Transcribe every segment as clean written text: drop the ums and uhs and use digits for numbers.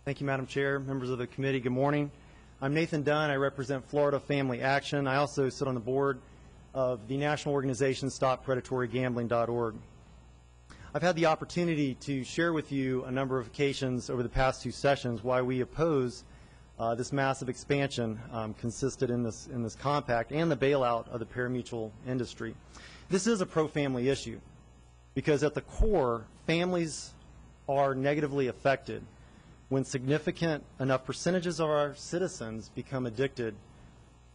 Thank you, Madam Chair, members of the committee. Good morning. I'm Nathan Dunn. I represent Florida Family Action. I also sit on the board of the national organization StopPredatoryGambling.org. I've had the opportunity to share with you a number of occasions over the past two sessions why we oppose this massive expansion consisted in this compact and the bailout of the parimutuel industry. This is a pro-family issue because at the core, families are negatively affected when significant enough percentages of our citizens become addicted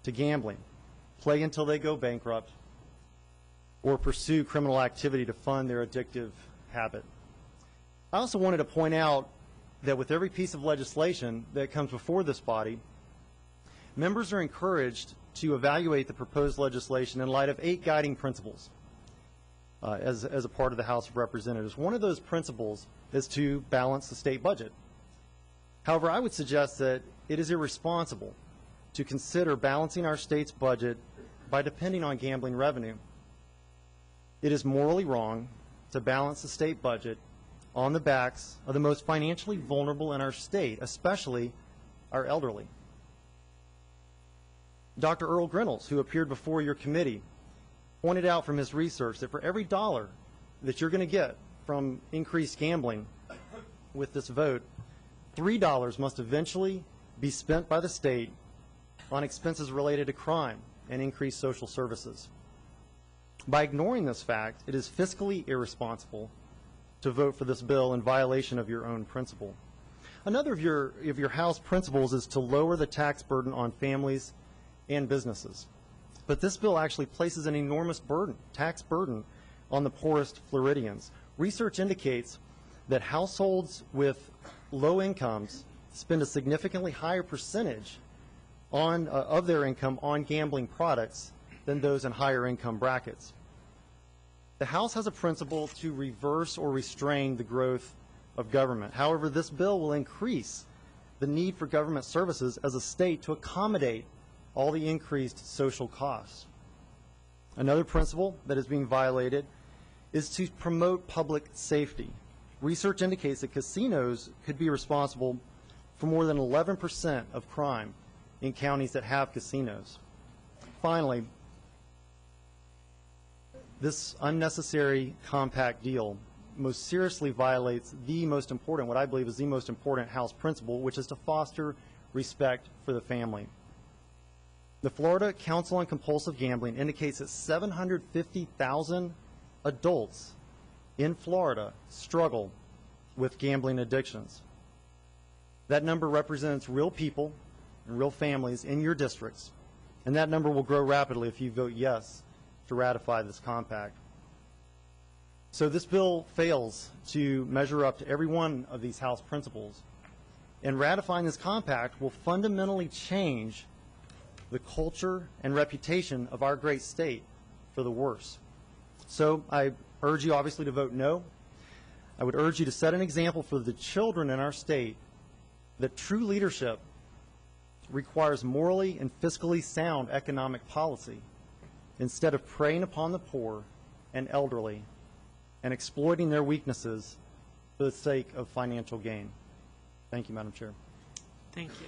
to gambling, play until they go bankrupt, or pursue criminal activity to fund their addictive habit. I also wanted to point out that with every piece of legislation that comes before this body, members are encouraged to evaluate the proposed legislation in light of 8 guiding principles as a part of the House of Representatives. One of those principles is to balance the state budget. However, I would suggest that it is irresponsible to consider balancing our state's budget by depending on gambling revenue. It is morally wrong to balance the state budget on the backs of the most financially vulnerable in our state, especially our elderly. Dr. Earl Grinnells, who appeared before your committee, pointed out from his research that for every dollar that you're going to get from increased gambling with this vote, $3 must eventually be spent by the state on expenses related to crime and increased social services. By ignoring this fact, it is fiscally irresponsible to vote for this bill in violation of your own principle. Another of your House principles is to lower the tax burden on families and businesses. But this bill actually places an enormous tax burden on the poorest Floridians. Research indicates that households with low incomes spend a significantly higher percentage of their income on gambling products than those in higher income brackets. The House has a principle to reverse or restrain the growth of government. However, this bill will increase the need for government services as a state to accommodate all the increased social costs. Another principle that is being violated is to promote public safety. Research indicates that casinos could be responsible for more than 11% of crime in counties that have casinos. Finally, this unnecessary compact deal most seriously violates the most important, what I believe is the most important House principle, which is to foster respect for the family. The Florida Council on Compulsive Gambling indicates that 750,000 adults in Florida struggle with gambling addictions. That number represents real people and real families in your districts, and that number will grow rapidly if you vote yes to ratify this compact. So this bill fails to measure up to every one of these House principles, and ratifying this compact will fundamentally change the culture and reputation of our great state for the worse. So I urge you obviously to vote no. I would urge you to set an example for the children in our state that true leadership requires morally and fiscally sound economic policy instead of preying upon the poor and elderly and exploiting their weaknesses for the sake of financial gain. Thank you, Madam Chair. Thank you.